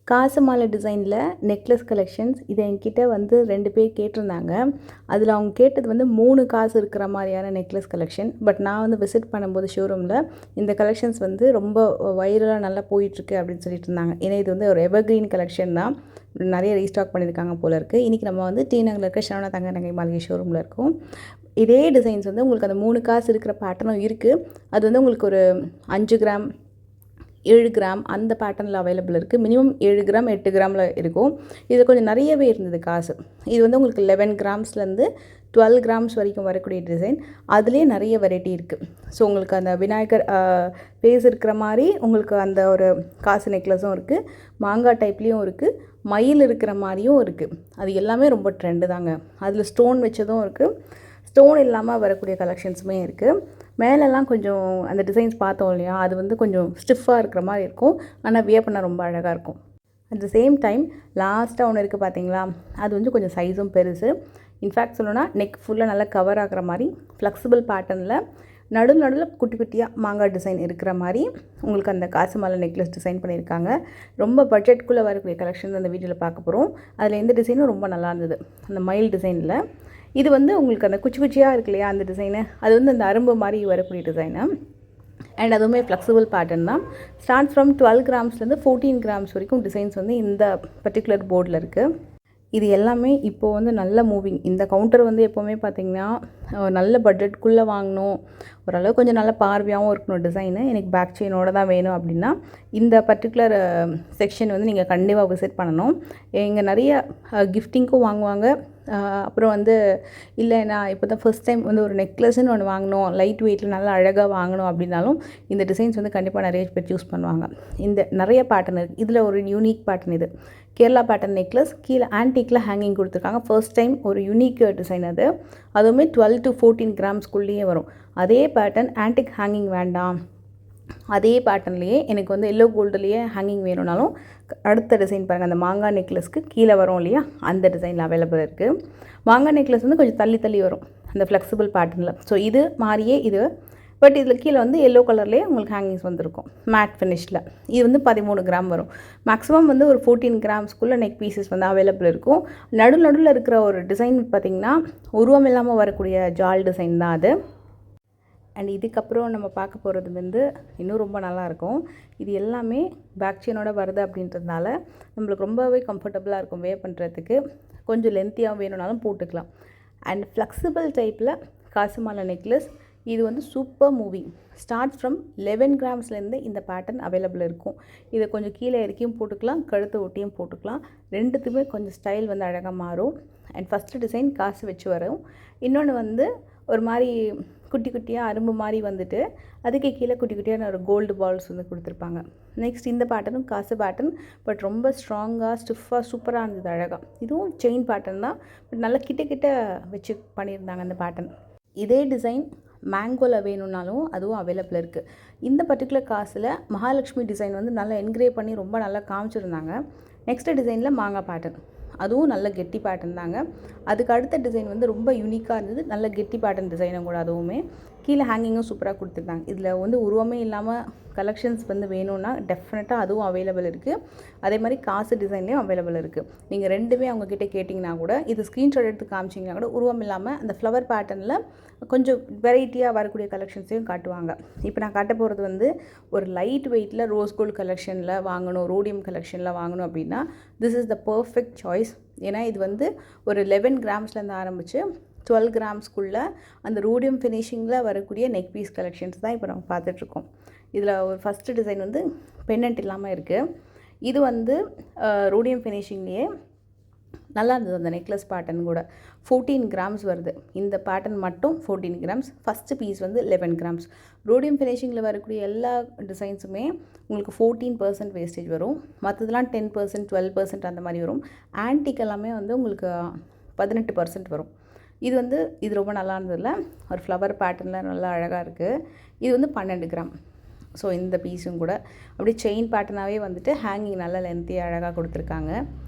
காசு மாலை டிசைனில் நெக்லஸ் கலெக்ஷன்ஸ் இதை என்கிட்ட வந்து 2 பேர் கேட்டிருந்தாங்க. அதில் அவங்க கேட்டது வந்து 3 காசு இருக்கிற மாதிரியான நெக்லஸ் கலெக்ஷன். பட் நான் வந்து விசிட் பண்ணும்போது ஷோரூமில் இந்த கலெக்ஷன்ஸ் வந்து ரொம்ப வைரலாக நல்லா போயிட்டுருக்கு அப்படின்னு சொல்லிட்டு இருந்தாங்க. ஏன்னா இது வந்து ஒரு எவர்கிரீன் கலெக்ஷன் தான், நிறைய ரீஸ்டாக் பண்ணியிருக்காங்க போல இருக்குது. இன்றைக்கி நம்ம வந்து டி நகரில் இருக்க சரவணா தங்க நகை மாளிகை ஷோரூமில் இருக்கும். இதே டிசைன்ஸ் வந்து உங்களுக்கு அந்த 3 காசு இருக்கிற பேட்டர்னும் இருக்குது. அது வந்து உங்களுக்கு ஒரு 5 கிராம் 7 கிராம் அந்த பேட்டர்னில் அவைலபிள் இருக்குது. மினிமம் 7 கிராம் 8 கிராமில் இருக்கும். இது கொஞ்சம் நிறையவே இருந்தது காசு. இது வந்து உங்களுக்கு 11 கிராம்ஸ்லேருந்து 12 கிராம்ஸ் வரைக்கும் வரக்கூடிய டிசைன். அதுலேயே நிறைய வெரைட்டி இருக்குது. ஸோ உங்களுக்கு அந்த விநாயகர் ஃபேஸ் இருக்கிற மாதிரி உங்களுக்கு அந்த ஒரு காசு நெக்லஸும் இருக்குது, மாங்காய் டைப்லேயும் இருக்குது, மயில் இருக்கிற மாதிரியும் இருக்குது. அது எல்லாமே ரொம்ப ட்ரெண்டு தாங்க. அதில் ஸ்டோன் வச்சதும் இருக்குது, ஸ்டோன் இல்லாமல் வரக்கூடிய கலெக்ஷன்ஸுமே இருக்குது. மேலெல்லாம் கொஞ்சம் அந்த டிசைன்ஸ் பார்த்தோம் இல்லையா, அது வந்து கொஞ்சம் ஸ்டிஃபாக இருக்கிற மாதிரி இருக்கும். ஆனால் வியர் பண்ண ரொம்ப அழகாக இருக்கும். அட் த சேம் டைம் லாஸ்ட்டாக ஒன்று இருக்குது பார்த்தீங்களா, அது வந்து கொஞ்சம் சைஸும் பெருசு. இன்ஃபேக்ட் சொல்லணும்னா நெக் ஃபுல்லாக நல்லா கவர் ஆகிற மாதிரி ஃப்ளெக்சிபிள் பேட்டர்னில் நடுவில் குட்டி குட்டியாக மாங்காய் டிசைன் இருக்கிற மாதிரி உங்களுக்கு அந்த காசு மாலை நெக்லஸ் டிசைன் பண்ணியிருக்காங்க. ரொம்ப பட்ஜெட்குள்ளே வரக்கூடிய கலெக்ஷன் அந்த வீடியோவில் பார்க்க போகிறோம். அதில் எந்த டிசைனும் ரொம்ப நல்லா இருந்தது, அந்த மயில் டிசைனில். இது வந்து உங்களுக்கு அந்த குச்சி குச்சியாக இருக்கு இல்லையா அந்த டிசைனு, அது வந்து அந்த அரும்பு மாதிரி வரக்கூடிய டிசைனு. அண்ட் அதுவுமே ஃப்ளெக்சிபிள் பேட்டர்ன் தான். ஸ்டார்ட் ஃப்ரம் 12 கிராம்ஸ்லேருந்து 14 கிராம்ஸ் வரைக்கும் டிசைன்ஸ் வந்து இந்த பர்டிகுலர் போர்டில் இருக்குது. இது எல்லாமே இப்போது வந்து நல்ல மூவிங். இந்த கவுண்டர் வந்து எப்போவுமே பார்த்திங்கன்னா நல்ல பட்ஜெட்குள்ளே வாங்கணும், ஓரளவு கொஞ்சம் நல்ல பார்வையாகவும் இருக்கணும் டிசைனு, எனக்கு பேக் செயினோடு தான் வேணும் அப்படின்னா இந்த பர்டிகுலர் செக்ஷன் வந்து நீங்கள் கண்டிப்பாக விசிட் பண்ணணும். இங்கே நிறைய கிஃப்டிங்க்கும் வாங்குவாங்க. அப்புறம் வந்து இல்லை நான் இப்போ தான் ஃபர்ஸ்ட் டைம் வந்து ஒரு நெக்லஸ்ன்னு ஒன்று வாங்கணும், லைட் வெயிட்டில் நல்லா அழகாக வாங்கணும் அப்படின்னாலும் இந்த டிசைன்ஸ் வந்து கண்டிப்பாக நிறைய பேர் யூஸ் பண்ணுவாங்க. இந்த நிறைய பேட்டர்ன் இருக்குது. இதில் ஒரு யூனிக் பேட்டர்ன், இது கேரளா பேட்டர்ன் நெக்லஸ், கீழே ஆன்டிக்கில் ஹேங்கிங் கொடுத்துருக்காங்க. ஃபர்ஸ்ட் டைம் ஒரு யூனிக் டிசைன் அது. அதுவுமே 12 to 14 கிராம்ஸ்குள்ளேயே வரும். அதே பேட்டர்ன் ஆன்டிக் ஹேங்கிங் வேண்டாம், அதே பேட்டர்ன்லேயே எனக்கு வந்து எல்லோ கோல்டுலேயே ஹேங்கிங் வேணும்னாலும் அடுத்த டிசைன் பாருங்கள், அந்த மாங்காய் நெக்லஸ்க்கு கீழே வரும் இல்லையா, அந்த டிசைனில் அவைலபிள் இருக்குது. மாங்காய் நெக்லஸ் வந்து கொஞ்சம் தள்ளி தள்ளி வரும் அந்த ஃப்ளெக்சிபிள் பேட்டர்னில். ஸோ இது மாதிரியே இது, பட் இதில் கீழே வந்து எல்லோ கலர்லேயே உங்களுக்கு ஹேங்கிங்ஸ் வந்துருக்கும் மேட் ஃபினிஷில். இது வந்து 13 கிராம் வரும். மேக்ஸிமம் வந்து ஒரு 14 கிராம்ஸ்க்குள்ளே நெக் பீசஸ் வந்து அவைலபிள் இருக்கும். நடுவில் இருக்கிற ஒரு டிசைன் பார்த்திங்கன்னா உருவம் இல்லாமல் வரக்கூடிய ஜால் டிசைன் தான் அது. அண்ட் இதுக்கப்புறம் நம்ம பார்க்க போகிறது வந்து இன்னும் ரொம்ப நல்லாயிருக்கும். இது எல்லாமே பேக் செயினோட வருது அப்படின்றதுனால நம்மளுக்கு ரொம்பவே கம்ஃபர்டபுளாக இருக்கும் வேர் பண்ணுறதுக்கு. கொஞ்சம் லென்த்தியாக வேணும்னாலும் போட்டுக்கலாம். அண்ட் ஃப்ளெக்சிபிள் டைப்பில் காசு மாலை நெக்லஸ், இது வந்து சூப்பர் மூவிங். ஸ்டார்ட் ஃப்ரம் 11 கிராம்ஸ்லேருந்து இந்த பேட்டர்ன் அவைலபிள் இருக்கும். இதை கொஞ்சம் கீழே இறக்கியும் போட்டுக்கலாம், கழுத்தை ஒட்டியும் போட்டுக்கலாம். ரெண்டுத்துக்குமே கொஞ்சம் ஸ்டைல் வந்து அழகாக மாறும். அண்ட் ஃபஸ்ட்டு டிசைன் காசு வச்சு வரும். இன்னொன்று வந்து ஒரு மாதிரி குட்டி குட்டியாக அரும்பு மாதிரி வந்துட்டு அதுக்கு கீழே குட்டி குட்டியான ஒரு கோல்டு பால்ஸ் வந்து கொடுத்துருப்பாங்க. நெக்ஸ்ட் இந்த பேட்டர்னும் காசு பேட்டர்ன், பட் ரொம்ப ஸ்ட்ராங்காக ஸ்டிஃபாக சூப்பராக இருந்தது அழகாக. இதுவும் செயின் பேட்டர்ன் தான், பட் நல்லா கிட்ட வச்சு பண்ணியிருந்தாங்க அந்த பேட்டர்ன். இதே டிசைன் மேங்கோவில் வேணும்னாலும் அதுவும் அவைலபிள் இருக்குது. இந்த பர்டிகுலர் காசில் மகாலட்சுமி டிசைன் வந்து நல்லா என்கிரேவ் பண்ணி ரொம்ப நல்லா காமிச்சிருந்தாங்க. நெக்ஸ்ட் டிசைனில் மாங்காய் பேட்டர்ன், அதுவும் நல்ல கெட்டி பேட்டர்ன் தாங்க. அதுக்கு அடுத்த டிசைன் வந்து ரொம்ப யூனிக்காக இருந்தது, நல்ல கெட்டி பேட்டர்ன் டிசைனும் கூட. அதுவுமே கீழே ஹேங்கிங்கும் சூப்பராக கொடுத்துருந்தாங்க. இதில் வந்து உருவமே இல்லாமல் கலெக்ஷன்ஸ் வந்து வேணும்னா டெஃபினட்டாக அதுவும் அவைலபிள் இருக்குது. அதே மாதிரி காசு டிசைன்லேயும் அவைலபிள் இருக்குது. நீங்கள் ரெண்டுமே அவங்கக்கிட்ட கேட்டிங்கன்னா கூட, இது ஸ்க்ரீன்ஷாட் எடுத்து காமிச்சிங்கன்னா கூட உருவம் இல்லாமல் அந்த ஃப்ளவர் பேட்டர்னில் கொஞ்சம் வெரைட்டியாக வரக்கூடிய கலெக்ஷன்ஸையும் காட்டுவாங்க. இப்போ நான் காட்ட போகிறது வந்து ஒரு லைட் வெயிட்டில் ரோஸ் கோல்டு கலெக்ஷனில் வாங்கணும், ரோடியம் கலெக்ஷனில் வாங்கணும் அப்படின்னா this is the perfect choice. ஏன்னா இது வந்து ஒரு 11 கிராம்ஸ்லேருந்து ஆரம்பித்து 12 கிராம்ஸ்க்குள்ளே அந்த ரோடியம் ஃபினிஷிங்கில் வரக்கூடிய நெக் பீஸ் கலெக்ஷன்ஸ் தான் இப்போ நம்ம பார்த்துட்ருக்கோம். இதில் ஒரு ஃபஸ்ட்டு டிசைன் வந்து பெண்டன்ட் இல்லாமல் இருக்குது. இது வந்து ரோடியம் ஃபினிஷிங்லேயே நல்லா இருந்தது. அந்த நெக்லஸ் பேட்டர்ன் கூட 14 கிராம்ஸ் வருது. இந்த பேட்டர்ன் மட்டும் 14 கிராம்ஸ். ஃபஸ்ட்டு பீஸ் வந்து 11 கிராம்ஸ். ரோடியம் ஃபினிஷிங்கில் வரக்கூடிய எல்லா டிசைன்ஸுமே உங்களுக்கு 14% வேஸ்டேஜ் வரும். மற்றதெல்லாம் 10%, 12% அந்த மாதிரி வரும். ஆன்டிக் எல்லாமே வந்து உங்களுக்கு 18% வரும். இது ரொம்ப நல்லா இருந்ததில்ல, ஒரு ஃப்ளவர் பேட்டர்னில் நல்லா அழகாக இருக்குது. இது வந்து 12 கிராம். ஸோ இந்த பீஸும் கூட அப்படியே செயின் பேட்டர்னாகவே வந்துட்டு ஹேங்கிங் நல்லா லென்த்தியாக அழகாக கொடுத்துருக்காங்க.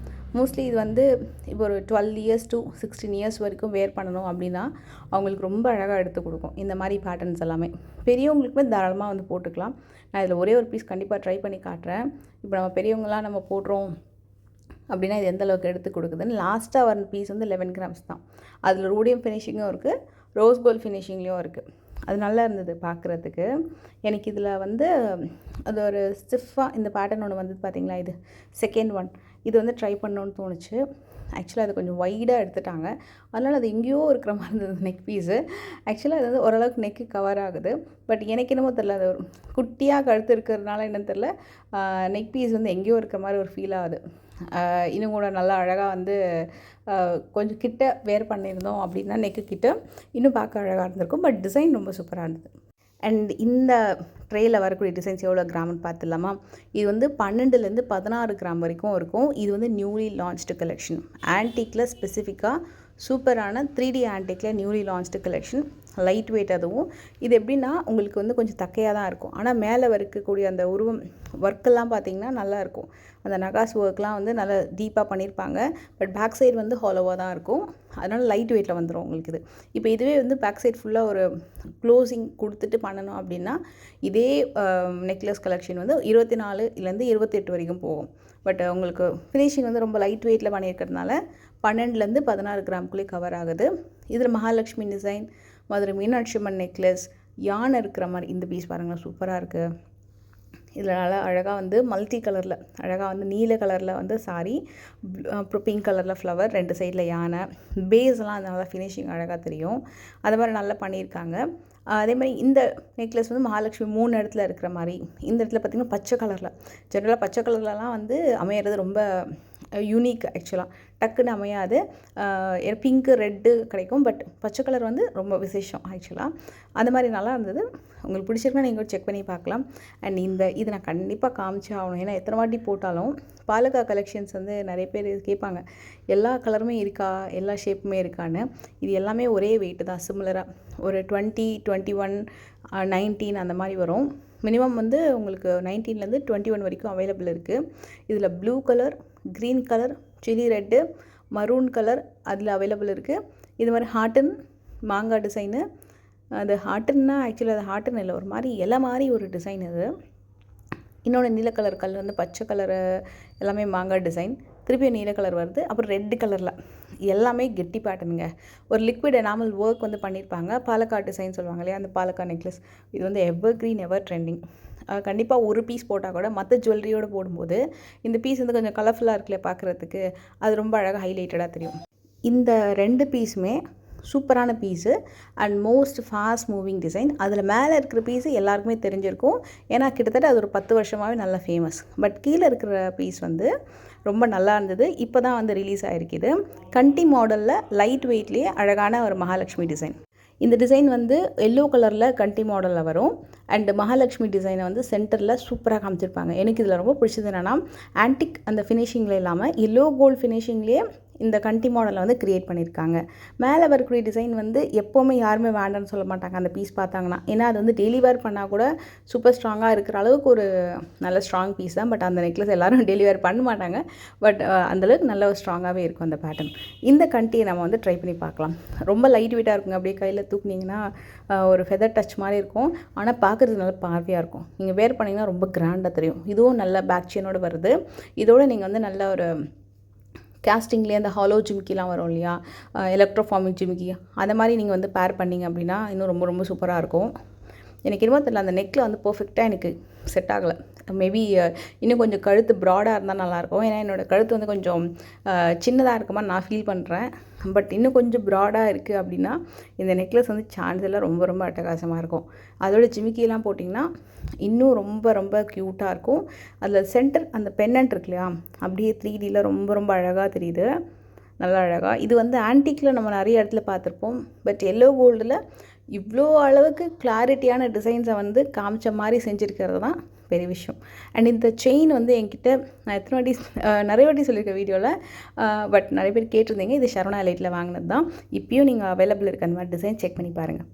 மோஸ்ட்லி இது வந்து இப்போ ஒரு 12 இயர்ஸ் to 16 இயர்ஸ் வரைக்கும் வேர் பண்ணணும் அப்படின்னா அவங்களுக்கு ரொம்ப அழகாக எடுத்து கொடுக்கும் இந்த மாதிரி பேட்டர்ன்ஸ் எல்லாமே. பெரியவங்களுக்குமே தாராளமாக வந்து போட்டுக்கலாம். நான் இதில் ஒரே ஒரு பீஸ் கண்டிப்பாக ட்ரை பண்ணி காட்டுறேன். இப்போ நம்ம பெரியவங்களாம் நம்ம போடுறோம் அப்படின்னா இது எந்த அளவுக்கு எடுத்து கொடுக்குதுன்னு. லாஸ்ட்டாக வர பீஸ் வந்து 11 கிராம்ஸ் தான். அதில் ரூடியம் ஃபினிஷிங்கும் இருக்குது, ரோஸ் கோல்ட் ஃபினிஷிங்லேயும் இருக்குது. அது நல்லா இருந்தது பார்க்குறதுக்கு. எனக்கு இதில் வந்து அது ஒரு ஸ்டிஃபாக இந்த பேட்டர்ன் ஒன்று வந்து பார்த்திங்களா, இது செகண்ட் ஒன். இது வந்து ட்ரை பண்ணணுன்னு தோணுச்சு. ஆக்சுவலாக அது கொஞ்சம் வைடாக எடுத்துட்டாங்க, அதனால் அது எங்கேயோ இருக்கிற மாதிரி இருந்தது நெக் பீஸு. ஆக்சுவலாக அது வந்து ஓரளவுக்கு நெக்கு கவர் ஆகுது, பட் எனக்கு என்னமோ தெரில, அது ஒரு குட்டியாக கழுத்து இருக்கிறதுனால என்னன்னு தெரில, நெக் பீஸ் வந்து எங்கேயோ இருக்கிற மாதிரி ஒரு ஃபீல் ஆகுது. இன்னும் கூட நல்லா அழகாக வந்து கொஞ்சம் கிட்ட வேர் பண்ணியிருந்தோம் அப்படின்னா நெக்கு கிட்ட இன்னும் பார்க்க அழகாக இருந்திருக்கும். பட் டிசைன் ரொம்ப சூப்பராக இருந்தது. அண்ட் இந்த ட்ரேயில் வரக்கூடிய டிசைன்ஸ் எவ்வளோ கிராம்னு பார்த்துடலாமா? இது வந்து 12லேருந்து 16 கிராம் வரைக்கும் இருக்கும். இது வந்து நியூலி லான்ச்டு கலெக்ஷன். ஆன்டிக்கில் ஸ்பெசிஃபிக்காக சூப்பரான 3D ஆன்டிக்கில் newly launched collection. Light weight. அதுவும் இது எப்படின்னா உங்களுக்கு வந்து கொஞ்சம் தக்கையாக தான் இருக்கும், ஆனால் மேலே இருக்கக்கூடிய அந்த உருவம் ஒர்க்கெல்லாம் பார்த்திங்கன்னா நல்லாயிருக்கும். அந்த நகாஸ் ஒர்க்லாம் வந்து நல்லா டீப்பாக பண்ணியிருப்பாங்க. பட் பேக் சைடு வந்து ஹாலோவாக தான் இருக்கும், அதனால் லைட் வெயிட்டில் வந்துடும் உங்களுக்கு இது. இப்போ இதுவே வந்து பேக் சைடு ஃபுல்லாக ஒரு க்ளோசிங் கொடுத்துட்டு பண்ணணும் அப்படின்னா இதே நெக்லஸ் கலெக்ஷன் வந்து 24லேருந்து 28 வரைக்கும் போகும். பட் உங்களுக்கு ஃபினிஷிங் வந்து ரொம்ப லைட் வெயிட்டில் பண்ணியிருக்கிறதுனால 12லேருந்து 16 கிராம்குள்ளே கவர் ஆகுது. இதில் மகாலட்சுமி டிசைன், மதுரை மீனாட்சி அம்மன் நெக்லஸ், யானை இருக்கிற மாதிரி இந்த பீஸ் பாருங்கள், சூப்பராக இருக்குது. இதில் நல்லா அழகாக வந்து மல்டி கலரில் அழகாக வந்து நீல கலரில் வந்து சாரி, அப்புறம் பிங்க் கலரில் ஃப்ளவர், 2 சைடில் யானை, பேஸ்லாம் அந்த நல்லா ஃபினிஷிங் அழகாக தெரியும். அது மாதிரி நல்லா பண்ணியிருக்காங்க. அதே மாதிரி இந்த நெக்லஸ் வந்து மகாலட்சுமி 3 இடத்துல இருக்கிற மாதிரி. இந்த இடத்துல பார்த்திங்கன்னா பச்சை கலரில், ஜென்ரலாக பச்சை கலர்லலாம் வந்து அமையிறது ரொம்ப யூனிக். ஆக்சுவலாக டக்குன்னு அமையாது. பிங்க்கு ரெட்டு கிடைக்கும், பட் பச்சை கலர் வந்து ரொம்ப விசேஷம் ஆக்சுவலாக. அந்த மாதிரி நல்லா இருந்தது. உங்களுக்கு பிடிச்சிருக்கா நீங்கள் செக் பண்ணி பார்க்கலாம். அண்ட் இது நான் கண்டிப்பாக காமிச்சே ஆகணும், ஏன்னா எத்தனை வாட்டி போட்டாலும் பாலக்கா கலெக்ஷன்ஸ் வந்து நிறைய பேர் கேட்பாங்க, எல்லா கலருமே இருக்கா, எல்லா ஷேப்புமே இருக்கான்னு. இது எல்லாமே ஒரே வெயிட்டு தான், சிமிலராக ஒரு 20, 21, 19 அந்த மாதிரி வரும். மினிமம் வந்து உங்களுக்கு 19லேருந்து 21 வரைக்கும் அவைலபிள் இருக்குது. இதில் blue colour, green colour, chilli red, maroon colour அதில் அவைலபிள் இருக்குது. இது மாதிரி ஹார்டன் மாங்காய் டிசைனு. அது ஹார்டன்னா ஆக்சுவலி அது ஹார்டன் இல்லை, ஒரு மாதிரி இலை மாதிரி ஒரு டிசைன் இது. இன்னொன்று நீல கலர் கல் வந்து பச்சை கலரு எல்லாமே மாங்காய் டிசைன், திருப்பியும் நீல கலர் வருது. அப்புறம் ரெட்டு கலரில் எல்லாமே கெட்டி பேட்டர்னுங்க. ஒரு லிக்விட் எனாமல் ஒர்க் வந்து பண்ணியிருப்பாங்க. பாலக்காடு டிசைன் சொல்லுவாங்க இல்லையா, அந்த பாலக்காடு நெக்லஸ். இது வந்து எவர் க்ரீன், எவர் ட்ரெண்டிங். கண்டிப்பாக ஒரு பீஸ் போட்டால் கூட மற்ற ஜுவல்லரியோடு போடும்போது இந்த பீஸ் வந்து கொஞ்சம் கலர்ஃபுல்லாக இருக்குல்ல பார்க்குறதுக்கு, அது ரொம்ப அழகாக ஹைலைட்டடாக தெரியும். இந்த 2 பீஸுமே சூப்பரான piece and most fast moving design. அதில் மேலே இருக்கிற பீஸு எல்லாருக்குமே தெரிஞ்சிருக்கும், ஏன்னா கிட்டத்தட்ட அது ஒரு 10 வருஷமாகவே நல்லா ஃபேமஸ். பட் கீழே இருக்கிற பீஸ் வந்து ரொம்ப நல்லா இருந்தது. இப்போ தான் வந்து ரிலீஸ் ஆகிருக்குது. கண்டி மாடலில் லைட் வெயிட்லேயே அழகான ஒரு மகாலட்சுமி டிசைன். இந்த டிசைன் வந்து எல்லோ கலரில் கண்டி மாடலில் வரும். அண்டு மகாலட்சுமி டிசைனை வந்து சென்டரில் சூப்பராக காமிச்சிருப்பாங்க. எனக்கு இதில் ரொம்ப பிடிச்சது என்னென்னா, ஆன்டிக் அந்த ஃபினிஷிங்கில் இல்லாமல் எல்லோ கோல்டு ஃபினிஷிங்லேயே இந்த கண்டி மாடலை வந்து க்ரியேட் பண்ணியிருக்காங்க. மேலே வரக்கூடிய டிசைன் வந்து எப்போவுமே யாருமே வேண்டான்னு சொல்ல மாட்டாங்க அந்த பீஸ் பார்த்தாங்கன்னா, ஏன்னா அது வந்து டெய்லி வேர் பண்ணால் கூட சூப்பர் ஸ்ட்ராங்காக இருக்கிற அளவுக்கு ஒரு நல்ல ஸ்ட்ராங் பீஸ் தான். பட் அந்த நெக்லஸ் எல்லோரும் டெய்லி வேர் பண்ண மாட்டாங்க, பட் அந்தளவுக்கு நல்ல ஒரு ஸ்ட்ராங்காகவே இருக்கும் அந்த பேட்டர்ன். இந்த கண்டியை நம்ம வந்து ட்ரை பண்ணி பார்க்கலாம். ரொம்ப லைட் வெயிட்டாக இருக்குங்க, அப்படியே கையில் தூக்குனிங்கன்னா ஒரு ஃபெதர் டச் மாதிரி இருக்கும், ஆனால் பார்க்குறது நல்ல பார்வையாக இருக்கும். நீங்கள் வேர் பண்ணிங்கன்னா ரொம்ப கிராண்டாக தெரியும். இதுவும் நல்ல பேக் செயினோடு வருது. இதோடு நீங்கள் வந்து நல்ல ஒரு கேஸ்டிங்லேயே அந்த ஹாலோ ஜிமிக்கிலாம் வரும் இல்லையா, எலக்ட்ரோஃபார்மிக் ஜிமிக்கி, அந்த மாதிரி நீங்கள் வந்து பேர் பண்ணிங்க அப்படின்னா இன்னும் ரொம்ப ரொம்ப சூப்பராக இருக்கும். எனக்கு என்னமோ தெரியல, அந்த நெக்கில் வந்து பர்ஃபெக்டாக எனக்கு செட் ஆகலை. மேபி இன்னும் கொஞ்சம் கழுத்து ப்ராடாக இருந்தால் நல்லாயிருக்கும், ஏன்னா என்னோடய கழுத்து வந்து கொஞ்சம் சின்னதாக இருக்க மாதிரி நான் ஃபீல் பண்ணுறேன். பட் இன்னும் கொஞ்சம் ப்ராடாக இருக்குது அப்படின்னா இந்த நெக்லஸ் வந்து சான்ஸ் எல்லாம் ரொம்ப ரொம்ப அட்டகாசமாக இருக்கும். அதோட ஜிமிக்கிலாம் போட்டிங்கன்னா இன்னும் ரொம்ப ரொம்ப க்யூட்டாக இருக்கும். அதில் சென்டர் அந்த பென்னண்ட் இருக்கு இல்லையா, அப்படியே 3Dயில் ரொம்ப ரொம்ப அழகாக தெரியுது, நல்லா அழகாக. இது வந்து ஆன்டிக்கில் நம்ம நிறைய இடத்துல பார்த்துருப்போம், பட் எல்லோ கோல்டில் இவ்வளோ அளவுக்கு கிளாரிட்டியான டிசைன்ஸை வந்து காமிச்ச மாதிரி செஞ்சுருக்கிறது தான் பெரிய விஷயம். அண்ட் இந்த செயின் வந்து என்கிட்ட நான் நிறைய வாட்டி சொல்லியிருக்கேன் வீடியோவில், பட் நிறைய பேர் கேட்டிருந்தீங்க. இது சரவணா எலைட்டில் வாங்கினது தான். இப்போயும் நீங்கள் அவைலபிள் இருக்க அந்த மாதிரி டிசைன் செக் பண்ணி பாருங்கள்.